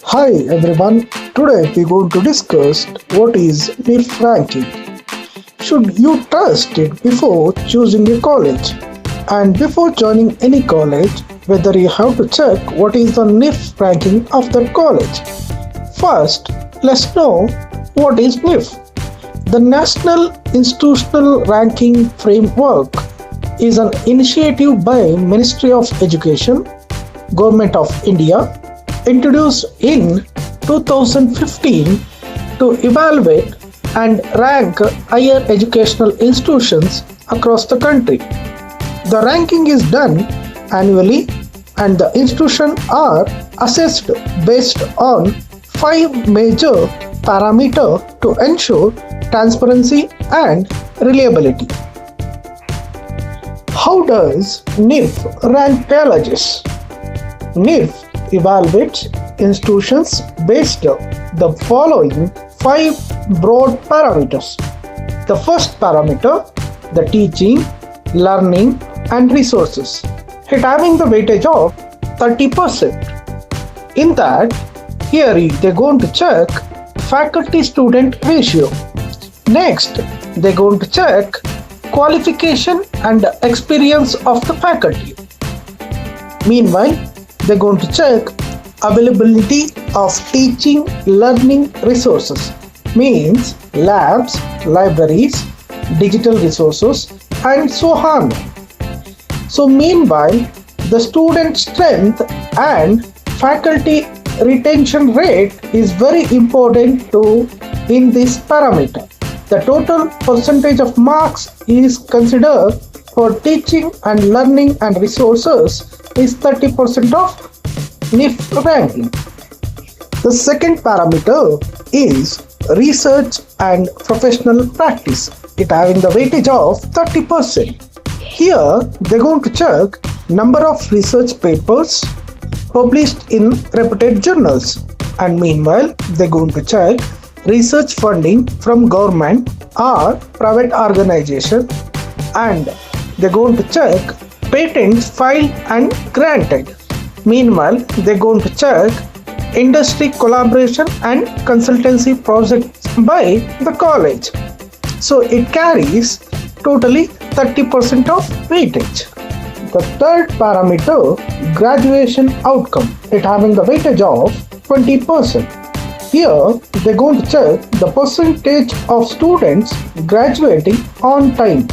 Hi everyone, today we're going to discuss what is NIRF ranking. Should you trust it before choosing a college? And before joining any college, whether you have to check what is the NIRF ranking of that college. First, let's know what is NIRF. The National Institutional Ranking Framework is an initiative by Ministry of Education, Government of India, introduced in 2015 to evaluate and rank higher educational institutions across the country. The ranking is done annually and the institutions are assessed based on 5 major parameters to ensure transparency and reliability. How does NIRF rank colleges? NIRF evaluates institutions based on the following 5 broad parameters. The first parameter, the teaching, learning and resources, it having the weightage of 30%. In that, here they're going to check faculty-student ratio. Next, they're going to check qualification and experience of the faculty. Meanwhile, they're going to check availability of teaching learning resources, means labs, libraries, digital resources and so on. So meanwhile, the student strength and faculty retention rate is very important too in this parameter. The total percentage of marks is considered for teaching and learning and resources is 30% of NIRF ranking. The second parameter is research and professional practice, it having the weightage of 30%. Here they're going to check number of research papers published in reputed journals, and meanwhile they're going to check research funding from government or private organization, and they're going to check patents filed and granted. Meanwhile, they're going to check industry collaboration and consultancy projects by the college. So it carries totally 30% of weightage. The third parameter, graduation outcome, it having the weightage of 20%. Here, they're going to check the percentage of students graduating on time.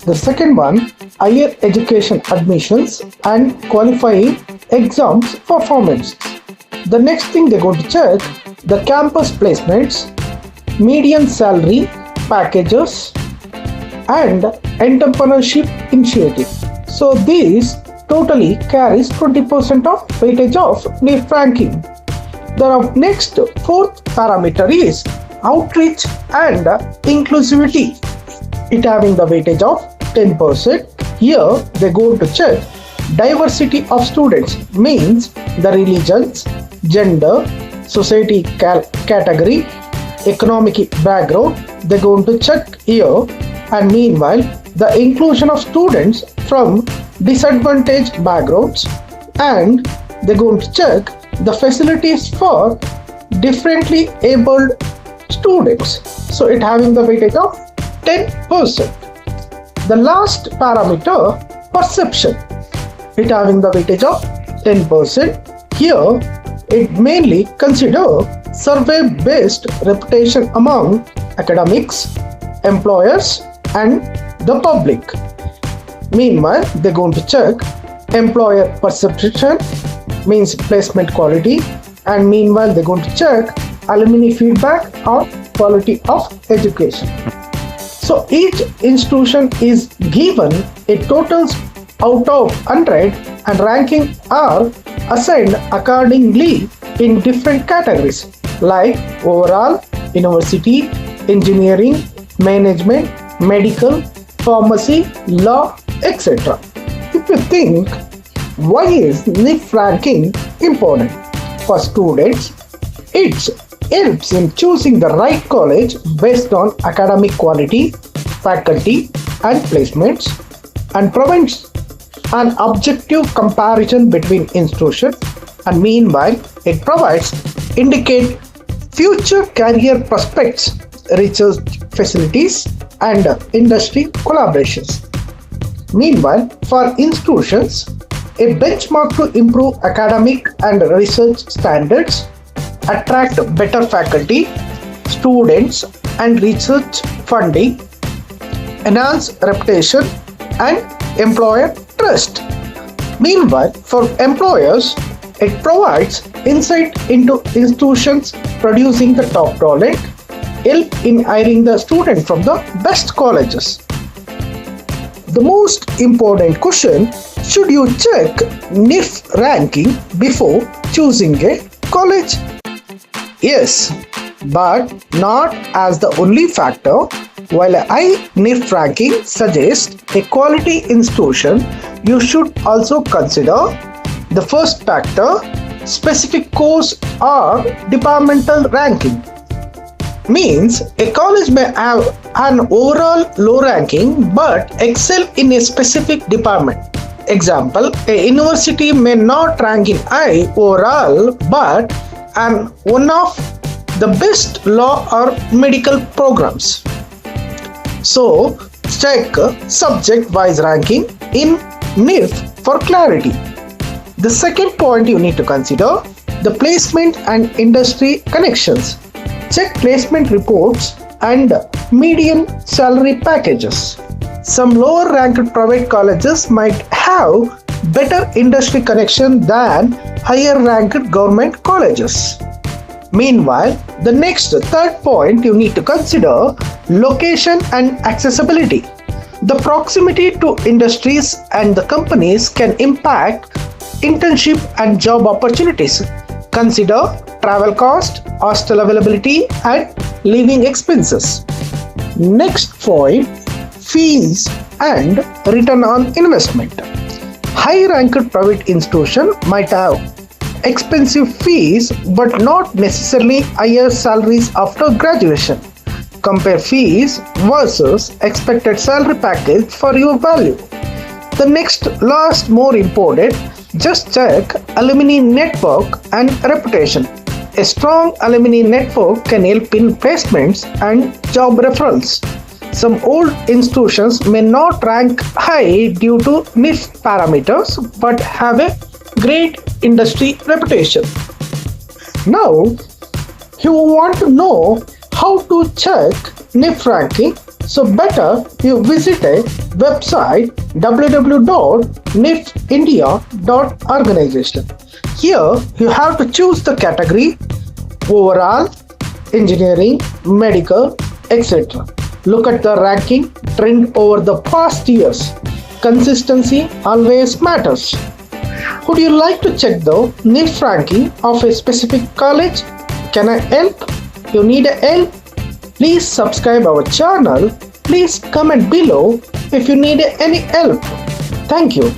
The second one, higher education admissions and qualifying exams performance. The next thing they're going to check the campus placements, median salary packages and entrepreneurship initiative. So these totally carries 20% of weightage of NIRF ranking. The next fourth parameter is outreach and inclusivity, it having the weightage of 10%. Here they go to check diversity of students, means the religions, gender, society category, economic background, they're going to check here, and meanwhile the inclusion of students from disadvantaged backgrounds, and they're going to check the facilities for differently abled students. So it having the weightage of 10%. The last parameter, perception, it having the weightage of 10%. Here, it mainly consider survey-based reputation among academics, employers and the public. Meanwhile, they're going to check employer perception, means placement quality, and meanwhile they're going to check alumni feedback on quality of education. So each institution is given a total out of 100 and ranking are assigned accordingly in different categories like overall, university, engineering, management, medical, pharmacy, law, etc. If you think, why is NIRF ranking important? For students, it helps in choosing the right college based on academic quality, faculty and placements, and prevents an objective comparison between institutions, and meanwhile It provides indicate future career prospects, research facilities, and industry collaborations. Meanwhile, for institutions, a benchmark to improve academic and research standards, attract better faculty, students, and research funding, enhance reputation, and employer trust. Meanwhile, for employers, it provides insight into institutions producing the top talent, help in hiring the student from the best colleges. The most important question, should you check NIRF ranking before choosing a college? Yes, but not as the only factor. While a high NIRF ranking suggests a quality institution, you should also consider the first factor, specific course or departmental ranking. Means a college may have an overall low ranking but excel in a specific department. Example, a university may not rank in high overall but an one of the best law or medical programs. So check subject wise ranking in NIRF for clarity. The second point you need to consider, the placement and industry connections. Check placement reports and median salary packages. Some lower ranked private colleges might have better industry connection than higher ranked government colleges. Meanwhile, the next third point you need to consider, location and accessibility. The proximity to industries and the companies can impact internship and job opportunities. Consider travel cost, hostel availability, and living expenses. Next point, fees and return on investment. High ranked private institution might have expensive fees but not necessarily higher salaries after graduation. Compare fees versus expected salary package for your value. The next last more important, just check alumni network and reputation. A strong alumni network can help in placements and job referrals. Some old institutions may not rank high due to NIRF parameters but have a great industry reputation. Now, you want to know how to check NIRF ranking, so better you visit a website www.nirfindia.organization. Here you have to choose the category overall, engineering, medical, etc. Look at the ranking trend over the past years. Consistency always matters. Would you like to check the NIRF ranking of a specific college? Can I help? You need a help? Please subscribe our channel. Please comment below if you need any help. Thank you.